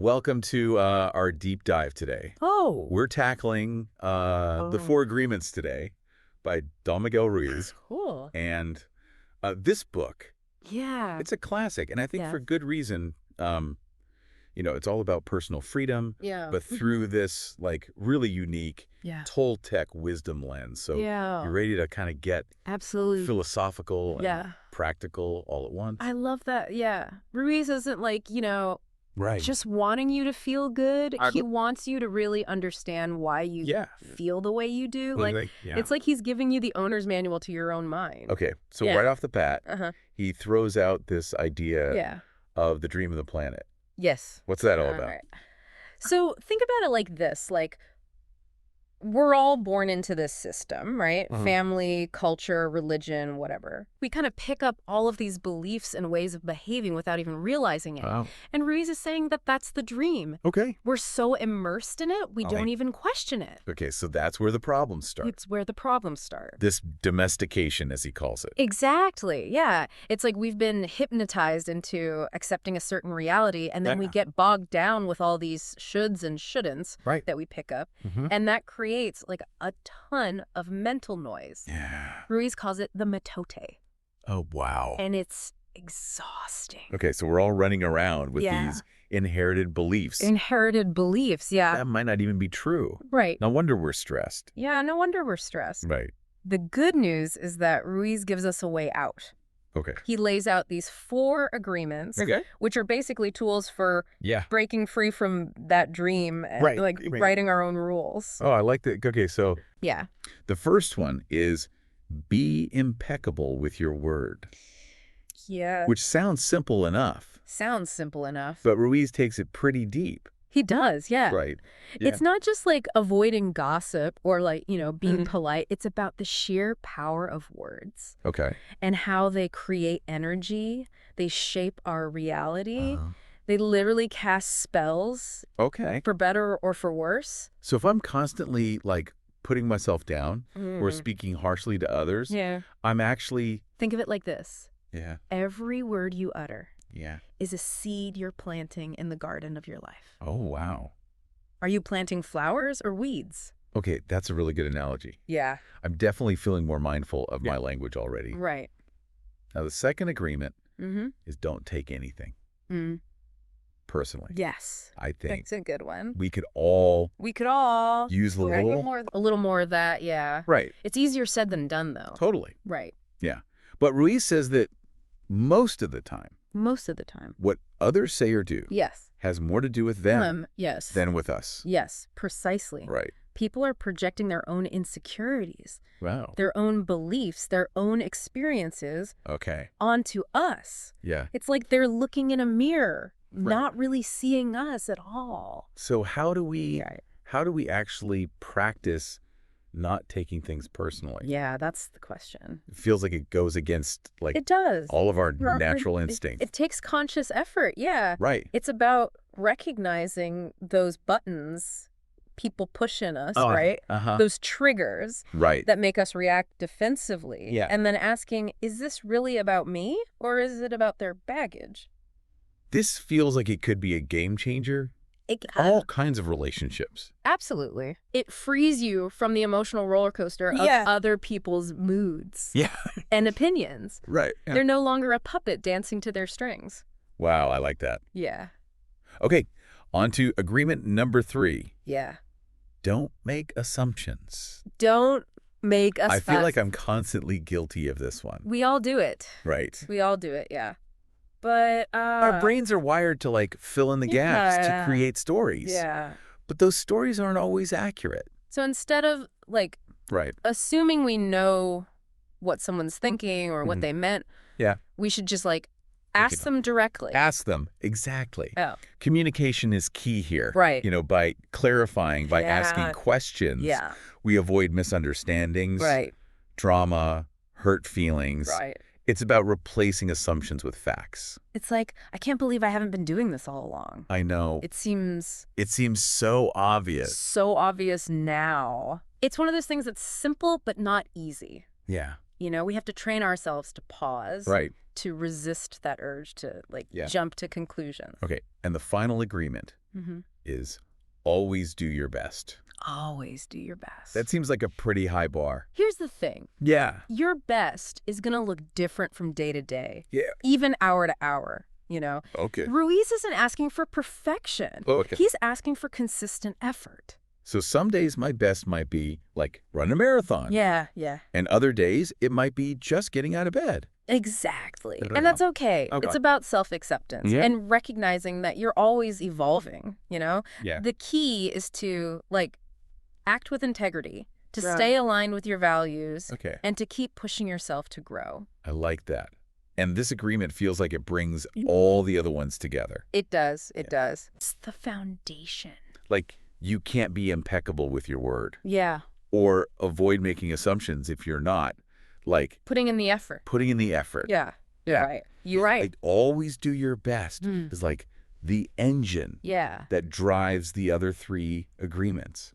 Welcome to our deep dive today. Oh. We're tackling the Four Agreements today by Miguel Ruiz. Cool. And this book, Yeah. it's a classic. And I think for good reason. It's all about personal freedom, but through this really unique Toltec wisdom lens. So you're ready to kind of get absolutely philosophical and practical all at once. I love that. Yeah. Ruiz isn't just wanting you to feel good. He wants you to really understand why you feel the way you do. It's like he's giving you the owner's manual to your own mind. Okay. So right off the bat, he throws out this idea of the dream of the planet. Yes. What's that all about? Right. So think about it like this. We're all born into this system, right? Family, culture, religion, whatever. We kind of pick up all of these beliefs and ways of behaving without even realizing it. Wow. And Ruiz is saying that that's the dream. Okay. We're so immersed in it, we don't even question it. Okay, so that's where the problems start. It's where the problems start. This domestication, as he calls it. Exactly, yeah. It's like we've been hypnotized into accepting a certain reality, and then we get bogged down with all these shoulds and shouldn'ts that we pick up. And that creates a ton of mental noise. Yeah. Ruiz calls it the metote. Oh, wow. And it's exhausting. Okay, so we're all running around with these inherited beliefs. Inherited beliefs, yeah. That might not even be true. Right. No wonder we're stressed. Yeah, no wonder we're stressed. Right. The good news is that Ruiz gives us a way out. Okay. He lays out these 4 agreements, which are basically tools for breaking free from that dream and writing our own rules. Oh, I like that. Okay, so yeah. The first one is be impeccable with your word. Yeah. Which sounds simple enough. Sounds simple enough. But Ruiz takes it pretty deep. He does, yeah. Right. Yeah. It's not just avoiding gossip or being polite. It's about the sheer power of words. Okay. And how they create energy. They shape our reality. They literally cast spells. Okay. For better or for worse. So if I'm constantly putting myself down or speaking harshly to others, I'm actually... Think of it like this. Yeah. Every word you utter is a seed you're planting in the garden of your life. Oh, wow. Are you planting flowers or weeds? Okay, that's a really good analogy. Yeah. I'm definitely feeling more mindful of my language already. Right. Now, the second agreement is don't take anything. Personally. Yes. I think. That's a good one. We could all use a little more of that, yeah. Right. It's easier said than done, though. Totally. Right. Yeah. But Ruiz says that most of the time, what others say or do has more to do with them than with us. Yes, precisely. Right. People are projecting their own insecurities, their own beliefs, their own experiences onto us. Yeah. It's like they're looking in a mirror, not really seeing us at all. So how do we actually practice not taking things personally? Yeah, that's the question. It feels like it goes against it does. all of our natural instincts. It takes conscious effort, Right. It's about recognizing those buttons people push in us, right? Those triggers that make us react defensively. Yeah. And then asking, is this really about me or is it about their baggage? This feels like it could be a game changer. All kinds of relationships. Absolutely. It frees you from the emotional roller coaster of other people's moods and opinions. Right. Yeah. They're no longer a puppet dancing to their strings. Wow, I like that. Yeah. Okay, on to agreement number 3. Yeah. Don't make assumptions. Don't make us I feel like I'm constantly guilty of this one. We all do it. Right. We all do it, yeah. But our brains are wired to fill in the gaps to create stories. Yeah. But those stories aren't always accurate. So instead of assuming we know what someone's thinking or what they meant, we should just ask them directly. Ask them. Exactly. Oh. Communication is key here. Right. By clarifying, by asking questions. Yeah. We avoid misunderstandings. Right. Drama, hurt feelings. Right. It's about replacing assumptions with facts. It's like, I can't believe I haven't been doing this all along. I know. It seems so obvious. So obvious now. It's one of those things that's simple but not easy. Yeah. We have to train ourselves to pause. Right. To resist that urge to jump to conclusions. Okay. And the final agreement is always do your best. Always do your best. That seems like a pretty high bar. Here's the thing. Yeah. Your best is going to look different from day to day. Yeah. Even hour to hour, you know? Okay. Ruiz isn't asking for perfection. Okay. He's asking for consistent effort. So some days my best might be like run a marathon. Yeah, yeah. And other days it might be just getting out of bed. Exactly. And that's okay. It's about self-acceptance and recognizing that you're always evolving, you know? Yeah. The key is to, like, act with integrity, to stay aligned with your values, and to keep pushing yourself to grow. I like that. And this agreement feels like it brings all the other ones together. It does. It does. It's the foundation. Like, you can't be impeccable with your word. Yeah. Or avoid making assumptions if you're not. Like putting in the effort. Putting in the effort. Yeah. Yeah. Right. You're right. Like, always do your best is like the engine that drives the other three agreements.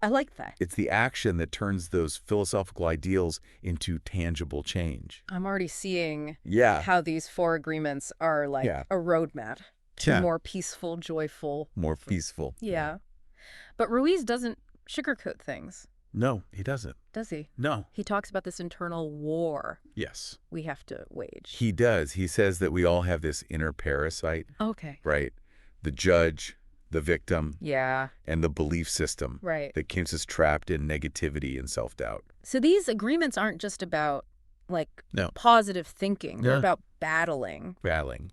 I like that. It's the action that turns those philosophical ideals into tangible change. I'm already seeing how these 4 agreements are like a roadmap to more peaceful, joyful. More peaceful. Yeah. But Ruiz doesn't sugarcoat things. No, he doesn't. Does he? No. He talks about this internal war. Yes. We have to wage. He does. He says that we all have this inner parasite. Okay. Right? The judge, the victim, and the belief system that keeps us trapped in negativity and self-doubt. So these agreements aren't just about, like, positive thinking. They're about battling.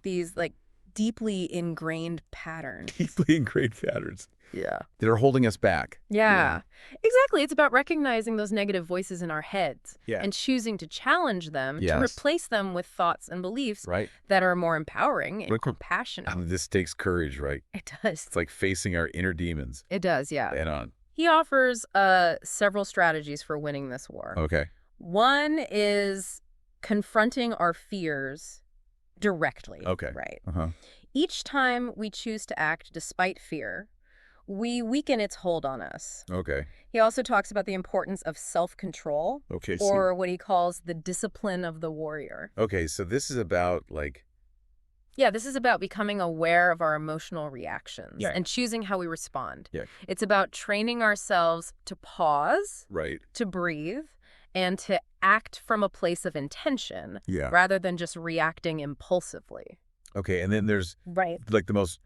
These, like, deeply ingrained patterns. Deeply ingrained patterns. Yeah. That are holding us back. Yeah. Exactly. It's about recognizing those negative voices in our heads and choosing to challenge them, to replace them with thoughts and beliefs that are more empowering and compassionate. This takes courage, right? It does. It's like facing our inner demons. It does, yeah. Head on. He offers several strategies for winning this war. Okay. One is confronting our fears directly. Okay. Right. Each time we choose to act despite fear, we weaken its hold on us. Okay. He also talks about the importance of self-control, or what he calls the discipline of the warrior. Okay, so this is about, like... Yeah, this is about becoming aware of our emotional reactions and choosing how we respond. Yeah. It's about training ourselves to pause, to breathe, and to act from a place of intention rather than just reacting impulsively. Okay, and then there's like the most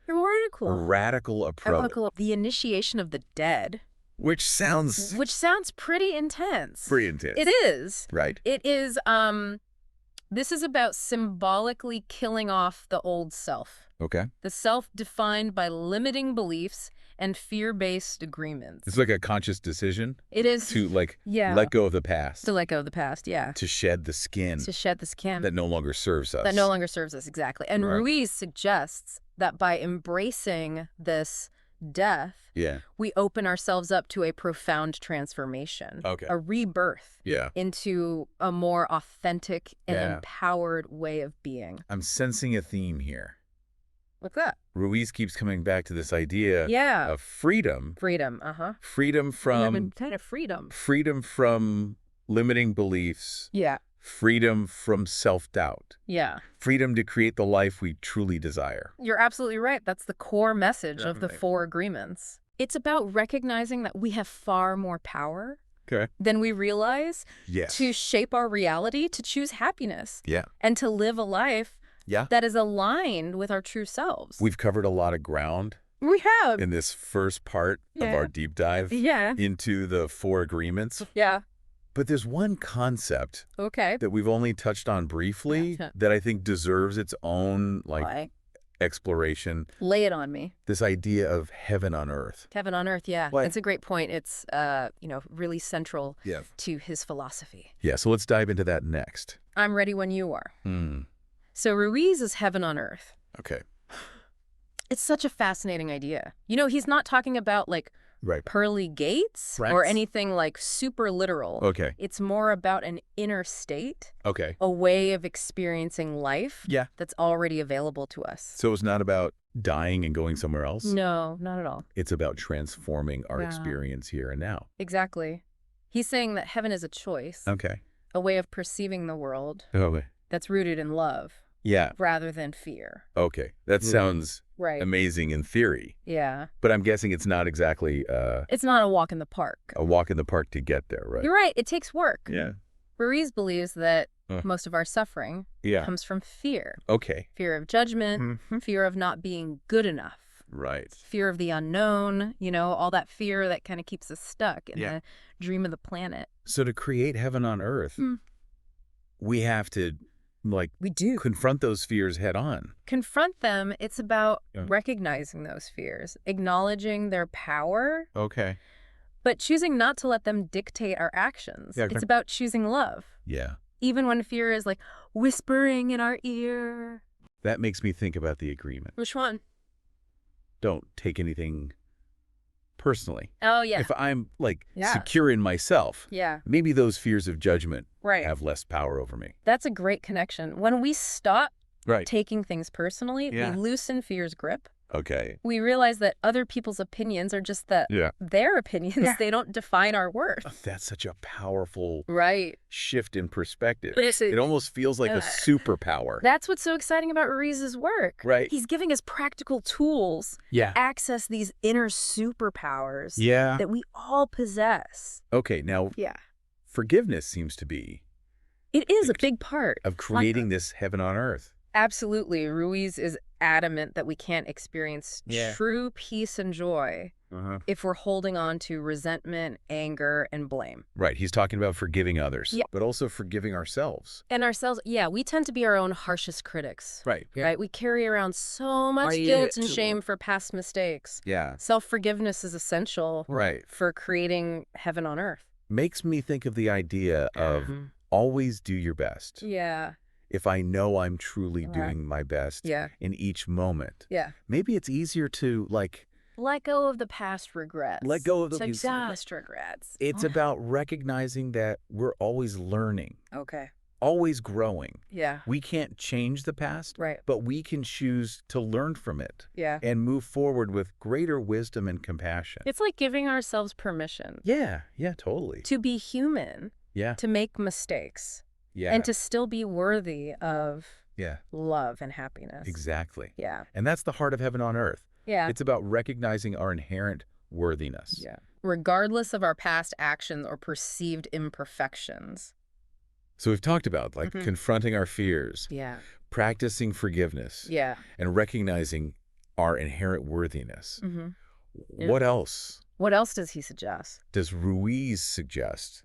radical approach. The initiation of the dead. Which sounds pretty intense. Pretty intense. It is. Right. It is, this is about symbolically killing off the old self. Okay. The self defined by limiting beliefs and fear-based agreements. It's like a conscious decision. It is. To, like, let go of the past. To let go of the past, yeah. To shed the skin. To shed the skin. That no longer serves us. That no longer serves us, exactly. And Ruiz suggests that by embracing this death, we open ourselves up to a profound transformation. A rebirth into a more authentic and empowered way of being. I'm sensing a theme here. What's that? Ruiz keeps coming back to this idea of freedom. Freedom, Freedom from... kind of freedom. Freedom from limiting beliefs. Yeah. Freedom from self-doubt. Yeah. Freedom to create the life we truly desire. You're absolutely right. That's the core message of the 4 agreements. It's about recognizing that we have far more power than we realize to shape our reality, to choose happiness, and to live a life that is aligned with our true selves. We've covered a lot of ground. We have. In this first part of our deep dive into the 4 agreements. Yeah. But there's one concept that we've only touched on briefly that I think deserves its own exploration. Lay it on me. This idea of heaven on earth. Heaven on earth, yeah. It's a great point. It's really central to his philosophy. Yeah, so let's dive into that next. I'm ready when you are. So Ruiz is heaven on earth. Okay. It's such a fascinating idea. You know, he's not talking about pearly gates or anything like super literal. Okay. It's more about an inner state. Okay. A way of experiencing life that's already available to us. So it's not about dying and going somewhere else? No, not at all. It's about transforming our experience here and now. Exactly. He's saying that heaven is a choice. Okay. A way of perceiving the world Okay. that's rooted in love. rather than fear. Okay. That sounds amazing in theory. Yeah. But I'm guessing it's not exactly it's not a walk in the park. A walk in the park to get there, right? You're right. It takes work. Yeah. Ruiz believes that most of our suffering comes from fear. Okay. Fear of judgment, fear of not being good enough. Right. Fear of the unknown, all that fear that kind of keeps us stuck in the dream of the planet. So to create heaven on earth, we have to, we do confront those fears head on. Confront them. It's about recognizing those fears, acknowledging their power. Okay. But choosing not to let them dictate our actions. Yeah, it's about choosing love. Yeah. Even when fear is whispering in our ear. That makes me think about the agreement. Which one? Don't take anything personally. Oh, yeah. If I'm secure in myself, maybe those fears of judgment have less power over me. That's a great connection. When we stop taking things personally, we loosen fear's grip. Okay. We realize that other people's opinions are just their opinions. Yeah. They don't define our worth. That's such a powerful shift in perspective. Listen, it almost feels like a superpower. That's what's so exciting about Ruiz's work. Right. He's giving us practical tools to access these inner superpowers that we all possess. Okay, now forgiveness seems to be it is a big part of creating this heaven on earth. Absolutely. Ruiz is adamant that we can't experience true peace and joy if we're holding on to resentment, anger, and blame. Right. He's talking about forgiving others, but also forgiving ourselves. And ourselves, we tend to be our own harshest critics. Right. Right? We carry around so much guilt and shame for past mistakes. Yeah. Self-forgiveness is essential for creating heaven on earth. Makes me think of the idea of always do your best. Yeah. If I know I'm truly doing my best in each moment, maybe it's easier to let go of the past regrets. Let go of the past regrets. It's about recognizing that we're always learning. Okay. Always growing. Yeah. We can't change the past, right, but we can choose to learn from it and move forward with greater wisdom and compassion. It's like giving ourselves permission. Yeah, totally. To be human. Yeah. To make mistakes. Yeah. And to still be worthy of love and happiness. Exactly. Yeah. And that's the heart of heaven on earth. Yeah. It's about recognizing our inherent worthiness. Yeah. Regardless of our past actions or perceived imperfections. So we've talked about confronting our fears. Yeah. Practicing forgiveness. Yeah. And recognizing our inherent worthiness. What else? What else does he suggest? Does Ruiz suggest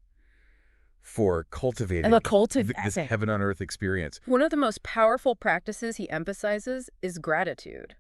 for cultivating this heaven on earth experience? One of the most powerful practices he emphasizes is gratitude.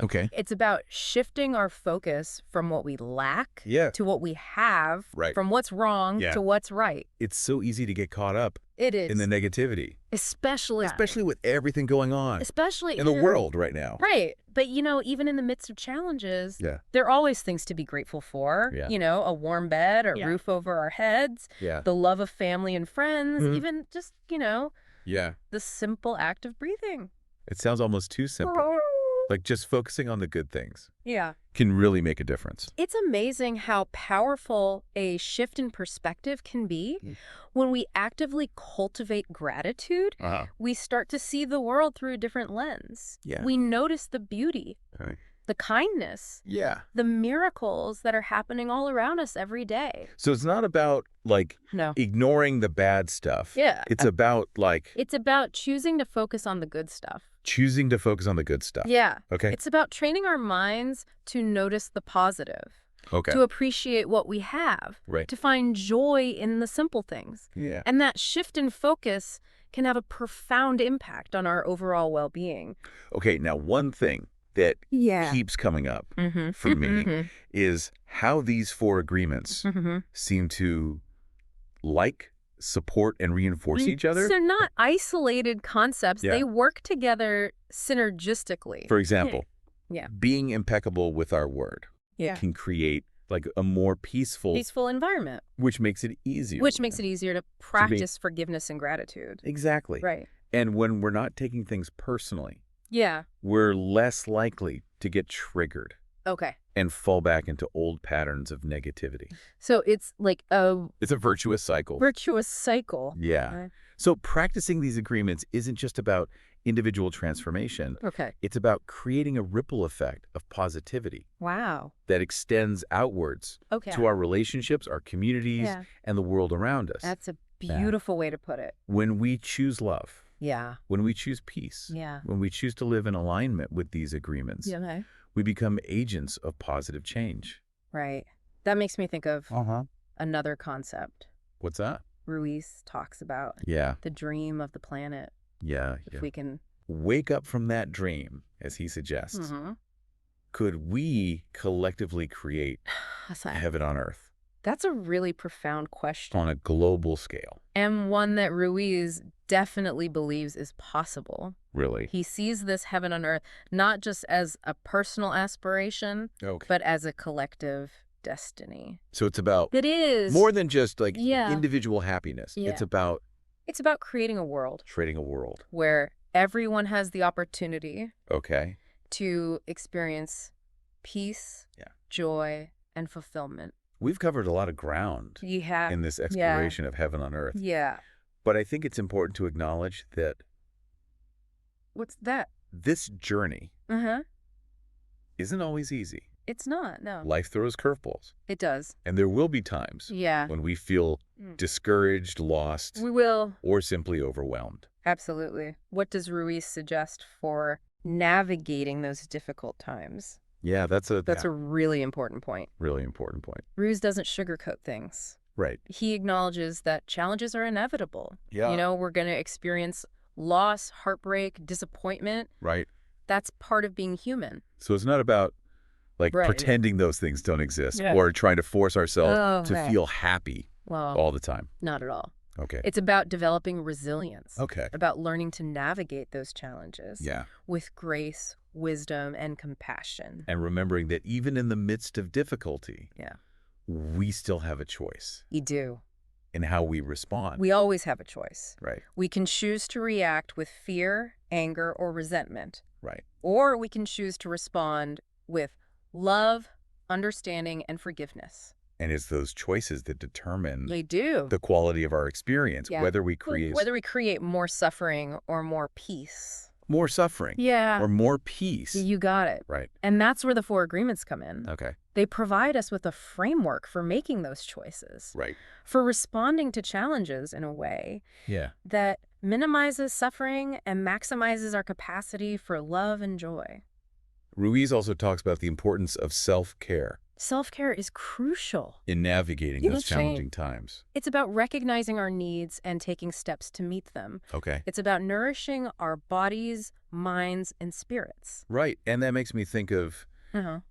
Okay. It's about shifting our focus from what we lack to what we have, from what's wrong to what's right. It's so easy to get caught up in the negativity. Especially with everything going on. Especially in the world right now. Right. But, even in the midst of challenges, there are always things to be grateful for. Yeah. A warm bed, a roof over our heads, the love of family and friends, even just, the simple act of breathing. It sounds almost too simple. Just focusing on the good things can really make a difference. It's amazing how powerful a shift in perspective can be. When we actively cultivate gratitude, we start to see the world through a different lens. Yeah. We notice the beauty, the kindness, the miracles that are happening all around us every day. So it's not about ignoring the bad stuff. Yeah. It's about It's about choosing to focus on the good stuff. Choosing to focus on the good stuff. Yeah. Okay. It's about training our minds to notice the positive. Okay. To appreciate what we have. Right. To find joy in the simple things. Yeah. And that shift in focus can have a profound impact on our overall well-being. Okay, now one thing that keeps coming up for me is how these four agreements seem to support and reinforce each other. So not isolated concepts. They work together synergistically. For example, being impeccable with our word can create a more peaceful environment. Which makes it easier. Which makes it easier to practice forgiveness and gratitude. Exactly. Right. And when we're not taking things personally, Yeah. we're less likely to get triggered. Okay. And fall back into old patterns of negativity. So it's like a... It's a virtuous cycle. Virtuous cycle. Yeah. So practicing these agreements isn't just about individual transformation. Okay. It's about creating a ripple effect of positivity. Wow. That extends outwards to our relationships, our communities, and the world around us. That's a beautiful way to put it. When we choose love, yeah, when we choose peace, yeah, when we choose to live in alignment with these agreements, we become agents of positive change. Right. That makes me think of another concept. What's that? Ruiz talks about the dream of the planet. If we can wake up from that dream, as he suggests, could we collectively create heaven on earth? That's a really profound question. On a global scale. And one that Ruiz definitely believes is possible. Really? He sees this heaven on earth not just as a personal aspiration, but as a collective destiny. So it's about more than just like individual happiness. It's about creating a world. Where everyone has the opportunity to experience peace, joy, and fulfillment. We've covered a lot of ground in this exploration of heaven on earth. But I think it's important to acknowledge that what's that? This journey isn't always easy. It's not, no. Life throws curveballs. It does. And there will be times when we feel discouraged, lost, we will, or simply overwhelmed. Absolutely. What does Ruiz suggest for navigating those difficult times? Yeah, that's a really important point. Really important point. Ruiz doesn't sugarcoat things. Right. He acknowledges that challenges are inevitable. Yeah. You know, we're going to experience loss, heartbreak, disappointment. Right. That's part of being human. So it's not about like pretending those things don't exist or trying to force ourselves to feel happy all the time. Not at all. Okay. It's about developing resilience. Okay. About learning to navigate those challenges. With grace, wisdom, and compassion. And remembering that even in the midst of difficulty, we still have a choice. You do. In how we respond. We always have a choice. Right. We can choose to react with fear, anger, or resentment. Right. Or we can choose to respond with love, understanding, and forgiveness. And it's those choices that determine the quality of our experience, whether we create more suffering or more peace. More suffering. Yeah. Or more peace. You got it. Right. And that's where the 4 agreements come in. Okay. They provide us with a framework for making those choices. Right. For responding to challenges in a way that minimizes suffering and maximizes our capacity for love and joy. Ruiz also talks about the importance of self-care. Self-care is crucial in navigating those challenging times. It's about recognizing our needs and taking steps to meet them. Okay. It's about nourishing our bodies, minds, and spirits. Right. And that makes me think of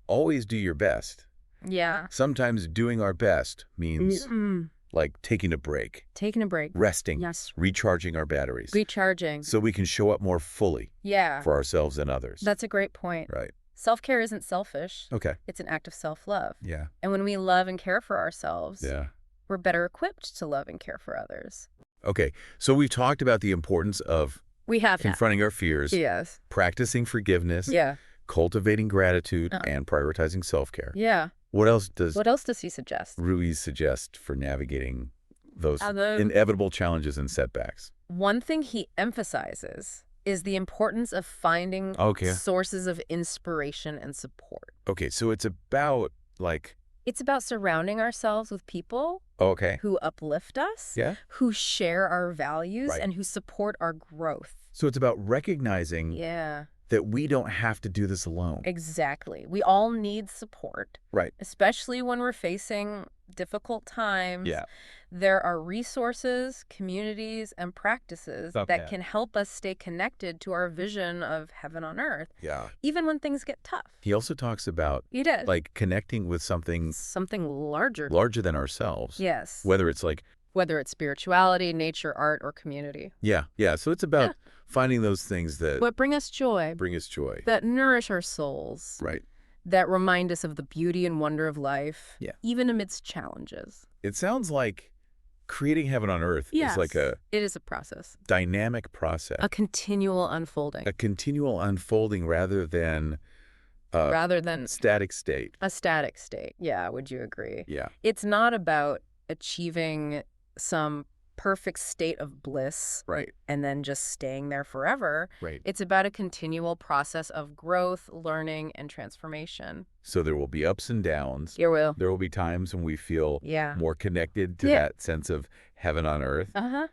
always do your best. Yeah. Sometimes doing our best means like taking a break. Resting. Yes. Recharging our batteries. Recharging. So we can show up more fully for ourselves and others. That's a great point. Right. Self-care isn't selfish. Okay. It's an act of self-love. Yeah. And when we love and care for ourselves, we're better equipped to love and care for others. Okay. So we've talked about the importance of confronting our fears, practicing forgiveness, cultivating gratitude, and prioritizing self-care. Yeah. What else does he suggest? Ruiz suggest for navigating those inevitable challenges and setbacks? One thing he emphasizes is the importance of finding sources of inspiration and support. Okay, so it's about It's about surrounding ourselves with people who uplift us, who share our values, and who support our growth. So it's about recognizing that we don't have to do this alone. Exactly. We all need support. Right. Especially when we're facing difficult times. Yeah. There are resources, communities, and practices that can help us stay connected to our vision of heaven on earth. Yeah. Even when things get tough. He also talks about like connecting with something larger than ourselves. Yes. Whether it's spirituality, nature, art, or community. Yeah. Yeah. So it's about finding those things that bring us joy. That nourish our souls. Right. That remind us of the beauty and wonder of life, even amidst challenges. It sounds like creating heaven on earth is like it is a process. Dynamic process. A continual unfolding. Rather than static state. A static state. Yeah, would you agree? Yeah. It's not about achieving some perfect state of bliss right, and then just staying there forever. right. It's about a continual process of growth, learning, and transformation. So there will be ups and downs. There will. There will be times when we feel more connected to that sense of heaven on earth,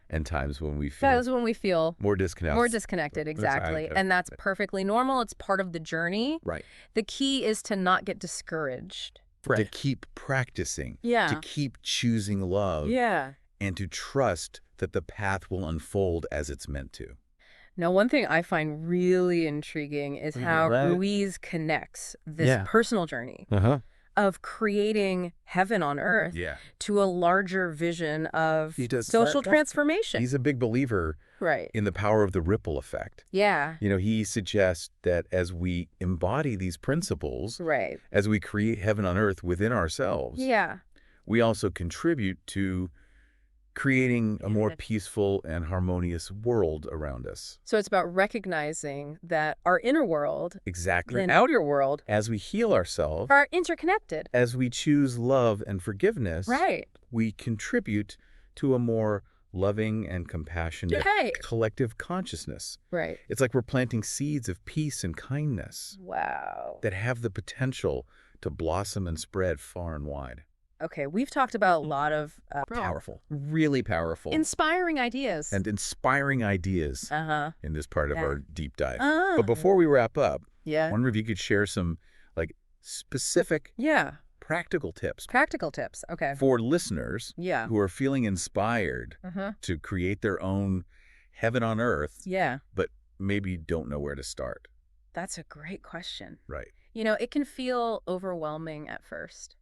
and times when we feel that is when we feel more disconnected. More disconnected, exactly. And that's perfectly normal. It's part of the journey. Right. The key is to not get discouraged. Right. To keep practicing. To keep choosing love. And to trust that the path will unfold as it's meant to. Now, one thing I find really intriguing is how Ruiz connects this personal journey of creating heaven on earth to a larger vision of social transformation. He's a big believer in the power of the ripple effect. You know, he suggests that as we embody these principles, as we create heaven on earth within ourselves, we also contribute to creating a more peaceful and harmonious world around us. So it's about recognizing that our inner world and outer world, as we heal ourselves, are interconnected. As we choose love and forgiveness, we contribute to a more loving and compassionate collective consciousness. It's like we're planting seeds of peace and kindness that have the potential to blossom and spread far and wide. Okay, we've talked about a lot of powerful, really powerful, inspiring ideas. And inspiring ideas in this part of our deep dive. But before we wrap up, I wonder if you could share some like specific practical tips. Okay. For listeners who are feeling inspired to create their own heaven on earth, but maybe don't know where to start. That's a great question. Right. You know, it can feel overwhelming at first.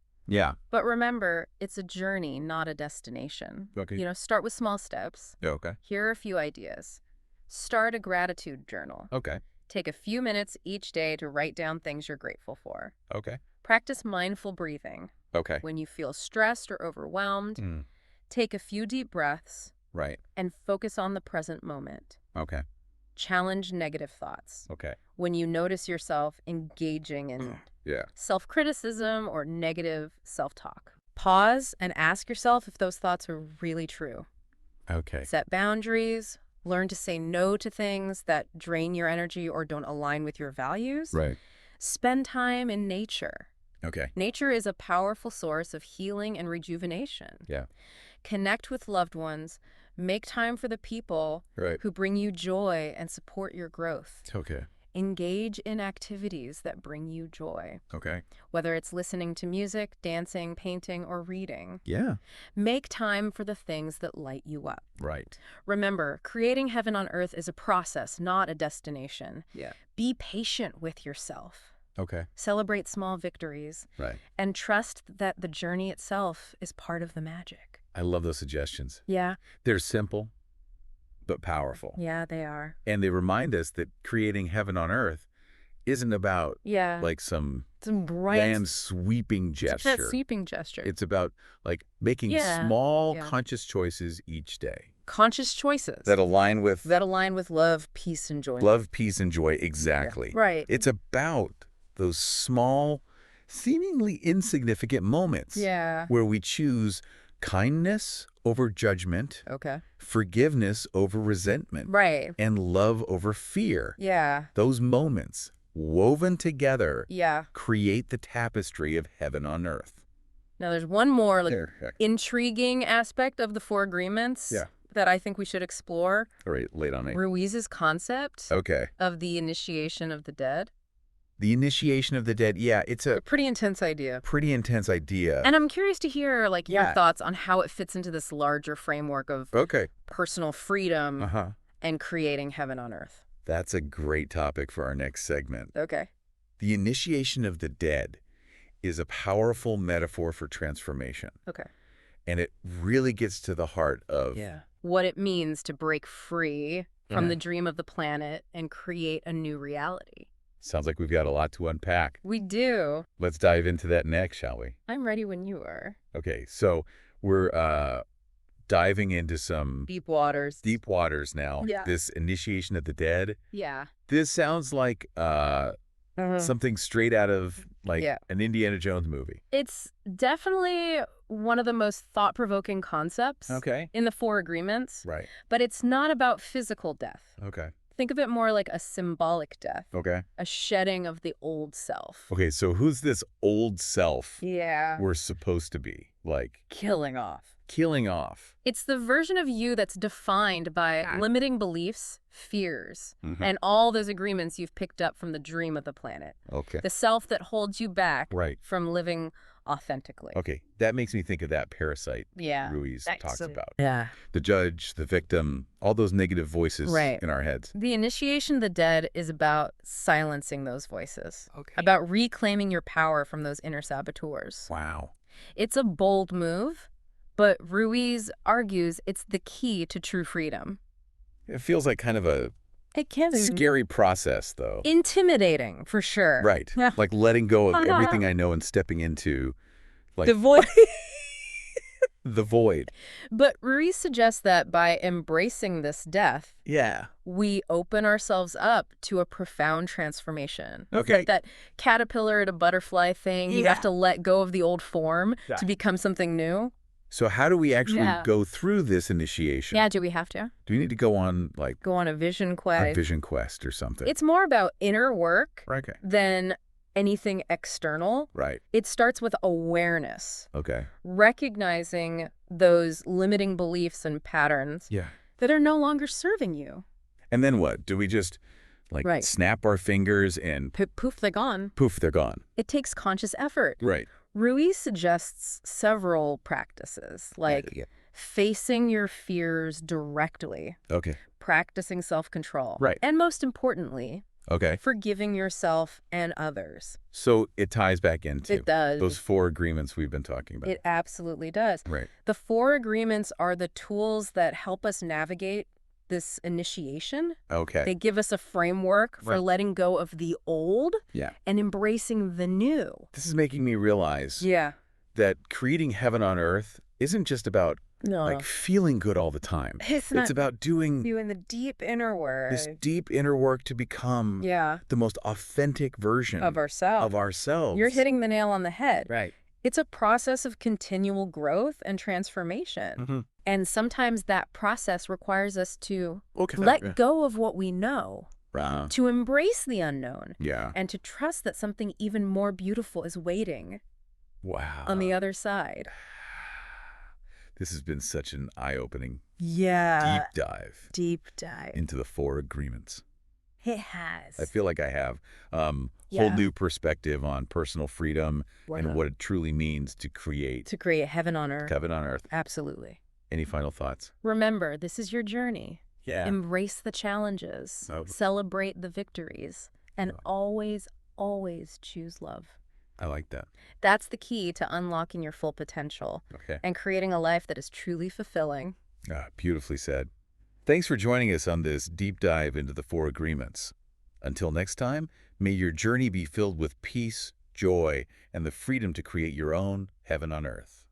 But remember, it's a journey, not a destination. Okay. You know, start with small steps. Okay. Here are a few ideas. Start a gratitude journal. Okay. Take a few minutes each day to write down things you're grateful for. Okay. Practice mindful breathing. Okay. When you feel stressed or overwhelmed, take a few deep breaths. Right. And focus on the present moment. Okay. Challenge negative thoughts. Okay. When you notice yourself engaging in self-criticism or negative self-talk, pause and ask yourself if those thoughts are really true. Okay. Set boundaries. Learn to say no to things that drain your energy or don't align with your values. Right. Spend time in nature. Okay. Nature is a powerful source of healing and rejuvenation. Connect with loved ones. Make time for the people who bring you joy and support your growth. Okay. Engage in activities that bring you joy. Okay. Whether it's listening to music, dancing, painting, or reading. Make time for the things that light you up. Right. Remember, creating heaven on earth is a process, not a destination. Be patient with yourself. Okay. Celebrate small victories. Right. And trust that the journey itself is part of the magic. I love those suggestions. They're simple, but powerful. They are. And they remind us that creating heaven on earth isn't about like some grand sweeping gesture. It's that sweeping gesture. It's about like making small conscious choices each day. Conscious choices. That align with love, peace, and joy. Love, peace, and joy, exactly. Right. It's about those small, seemingly insignificant moments where we choose kindness over judgment, forgiveness over resentment, and love over fear. Those moments, woven together, create the tapestry of heaven on earth. Now, there's one more intriguing aspect of the Four Agreements that I think we should explore. All right, late on me. Ruiz's concept of the initiation of the dead. The initiation of the dead, it's a pretty intense idea. And I'm curious to hear your thoughts on how it fits into this larger framework of personal freedom and creating heaven on earth. That's a great topic for our next segment. Okay. The initiation of the dead is a powerful metaphor for transformation. Okay. And it really gets to the heart of what it means to break free from the dream of the planet and create a new reality. Sounds like we've got a lot to unpack. We do. Let's dive into that next, shall we? I'm ready when you are. Okay, so we're diving into some deep waters. Deep waters now. This initiation of the dead. This sounds like something straight out of an Indiana Jones movie. It's definitely one of the most thought-provoking concepts in the Four Agreements. Right. But it's not about physical death. Okay. Think of it more like a symbolic death. Okay. A shedding of the old self. Okay, so who's this old self Yeah. we're supposed to be? Like... Killing off. Killing off. It's the version of you that's defined by limiting beliefs, fears, and all those agreements you've picked up from the dream of the planet. Okay. The self that holds you back Right. from living authentically. Okay, that makes me think of that parasite Ruiz talks about. Yeah. The judge, the victim, all those negative voices in our heads. The initiation of the dead is about silencing those voices. About reclaiming your power from those inner saboteurs. Wow. It's a bold move, but Ruiz argues it's the key to true freedom. It feels like kind of a It can be scary process, though. intimidating, for sure. Right. Like letting go of everything I know and stepping into like The void. the void. But Ruiz suggests that by embracing this death, Yeah. we open ourselves up to a profound transformation. Okay. It's like that caterpillar to butterfly thing. You have to let go of the old form to become something new. So how do we actually go through this initiation? Yeah, do we have to? Do we need to go on like Go on a vision quest. a vision quest or something? It's more about inner work Okay. than anything external. Right. It starts with awareness, Okay. recognizing those limiting beliefs and patterns Yeah. that are no longer serving you. And then what? Do we just like snap our fingers and Poof, they're gone. poof, they're gone? It takes conscious effort. Right. Ruiz suggests several practices, like facing your fears directly, Okay. practicing self-control, Right. and most importantly, Okay. forgiving yourself and others. So it ties back into It does. those four agreements we've been talking about. It absolutely does. Right. The four agreements are the tools that help us navigate this initiation. Okay. They give us a framework for letting go of the old Yeah. and embracing the new. This is making me realize that creating heaven on earth isn't just about like feeling good all the time. It's about doing the deep inner work. this deep inner work to become the most authentic version of ourselves. You're hitting the nail on the head. Right. It's a process of continual growth and transformation. And sometimes that process requires us to let go of what we know, to embrace the unknown, and to trust that something even more beautiful is waiting on the other side. This has been such an eye-opening deep dive into the four agreements. It has. I feel like I have whole new perspective on personal freedom and what it truly means to create heaven on earth. Heaven on earth. Absolutely. Any final thoughts? Remember, this is your journey. Yeah. Embrace the challenges. Celebrate the victories. And always, always choose love. I like that. That's the key to unlocking your full potential and creating a life that is truly fulfilling. Beautifully said. Thanks for joining us on this deep dive into the four agreements. Until next time, may your journey be filled with peace, joy, and the freedom to create your own heaven on earth.